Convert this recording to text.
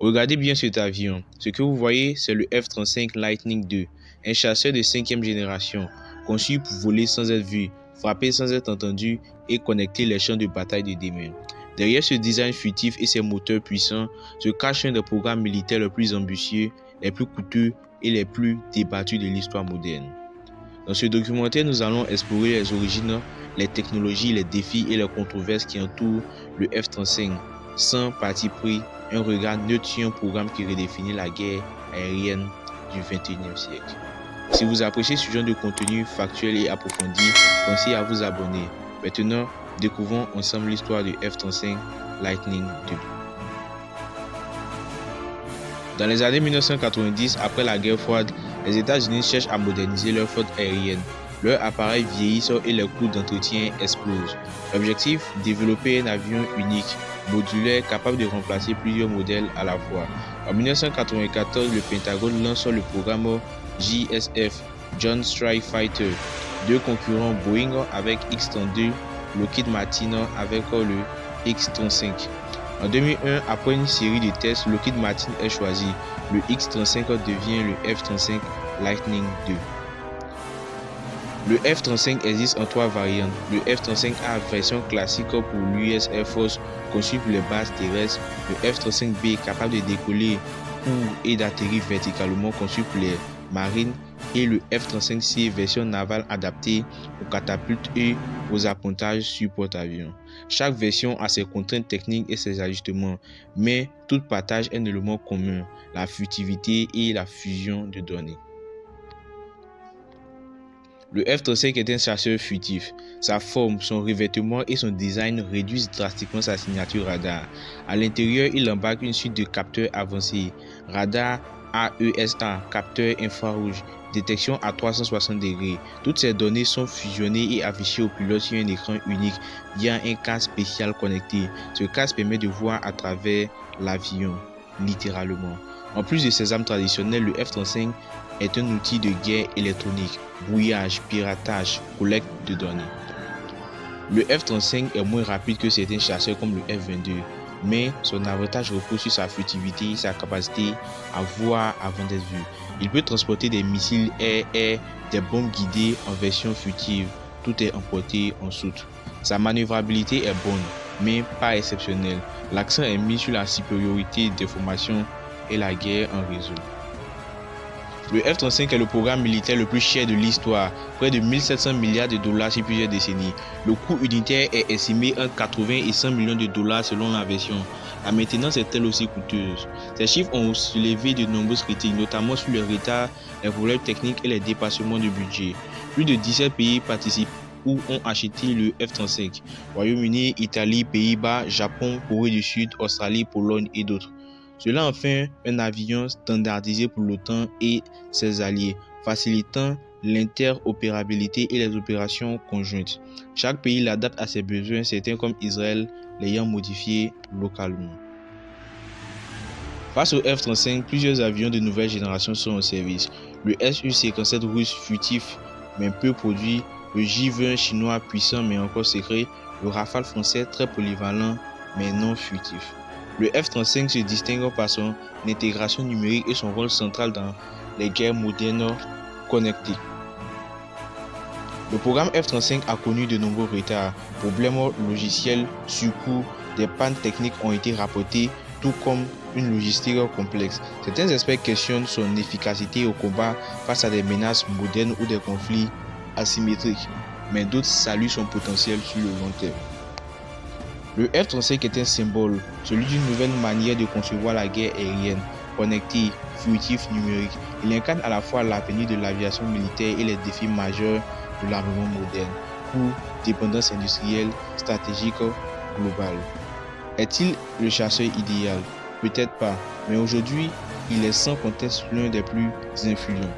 Regardez bien cet avion. Ce que vous voyez, c'est le F-35 Lightning II, un chasseur de 5e génération, conçu pour voler sans être vu, frapper sans être entendu et connecter les champs de bataille de demain. Derrière ce design furtif et ses moteurs puissants se cache un des programmes militaires les plus ambitieux, les plus coûteux et les plus débattus de l'histoire moderne. Dans ce documentaire, nous allons explorer les origines, les technologies, les défis et les controverses qui entourent le F-35, sans parti pris, un regard neutre sur un programme qui redéfinit la guerre aérienne du XXIe siècle. Si vous appréciez ce genre de contenu factuel et approfondi, pensez à vous abonner. Maintenant, découvrons ensemble l'histoire du F-35 Lightning II. Dans les années 1990, après la guerre froide, les États-Unis cherchent à moderniser leur flotte aérienne. Leurs appareils vieillissent et les coûts d'entretien explosent. L'objectif, développer un avion unique, modulaire, capable de remplacer plusieurs modèles à la fois. En 1994, le Pentagone lance le programme JSF, Joint Strike Fighter, deux concurrents Boeing avec X-32, Lockheed Martin avec le X-35. En 2001, après une série de tests, Lockheed Martin est choisi. Le X-35 devient le F-35 Lightning II. Le F-35 existe en 3 variantes. Le F-35A version classique pour l'US Air Force, conçu pour les bases terrestres. Le F-35B capable de décoller court et d'atterrir verticalement, conçu pour les marines. Et le F-35C version navale adaptée aux catapultes et aux appontages sur porte-avions. Chaque version a ses contraintes techniques et ses ajustements, mais toutes partagent un élément commun, la furtivité et la fusion de données. Le F-35 est un chasseur furtif. Sa forme, son revêtement et son design réduisent drastiquement sa signature radar. À l'intérieur, il embarque une suite de capteurs avancés, radar AESA, capteur infrarouge, détection à 360 degrés. Toutes ces données sont fusionnées et affichées au pilote sur un écran unique via un casque spécial connecté. Ce casque permet de voir à travers l'avion, littéralement. En plus de ses armes traditionnelles, le F-35 est un outil de guerre électronique, brouillage, piratage, collecte de données. Le F-35 est moins rapide que certains chasseurs comme le F-22, mais son avantage repose sur sa furtivité et sa capacité à voir avant d'être vu. Il peut transporter des missiles air-air, des bombes guidées en version furtive, tout est emporté en soute. Sa manœuvrabilité est bonne, mais pas exceptionnelle. L'accent est mis sur la supériorité des formations et la guerre en réseau. Le F-35 est le programme militaire le plus cher de l'histoire, près de 1700 milliards de dollars sur plusieurs décennies. Le coût unitaire est estimé entre 80 et 100 millions de dollars selon la version. La maintenance est-elle aussi coûteuse? Ces chiffres ont soulevé de nombreuses critiques, notamment sur le retard, les problèmes techniques et les dépassements de budget. Plus de 17 pays participent ou ont acheté le F-35. Royaume-Uni, Italie, Pays-Bas, Japon, Corée du Sud, Australie, Pologne et d'autres. Cela en fait un avion standardisé pour l'OTAN et ses alliés, facilitant l'interopérabilité et les opérations conjointes. Chaque pays l'adapte à ses besoins, certains comme Israël l'ayant modifié localement. Face au F-35, plusieurs avions de nouvelle génération sont en service. Le Su-57 russe furtif mais peu produit, le J-20 chinois puissant mais encore secret, le Rafale français très polyvalent mais non furtif. Le F-35 se distingue par son intégration numérique et son rôle central dans les guerres modernes connectées. Le programme F-35 a connu de nombreux retards, problèmes logiciels, surcoûts, des pannes techniques ont été rapportés, tout comme une logistique complexe. Certains experts questionnent son efficacité au combat face à des menaces modernes ou des conflits asymétriques, mais d'autres saluent son potentiel sur le long terme. Le F-35 est un symbole, celui d'une nouvelle manière de concevoir la guerre aérienne, connectée, furtif, numérique. Il incarne à la fois l'avenir de l'aviation militaire et les défis majeurs de l'armement moderne, pour dépendance industrielle, stratégique, globale. Est-il le chasseur idéal? Peut-être pas, mais aujourd'hui, il est sans conteste l'un des plus influents.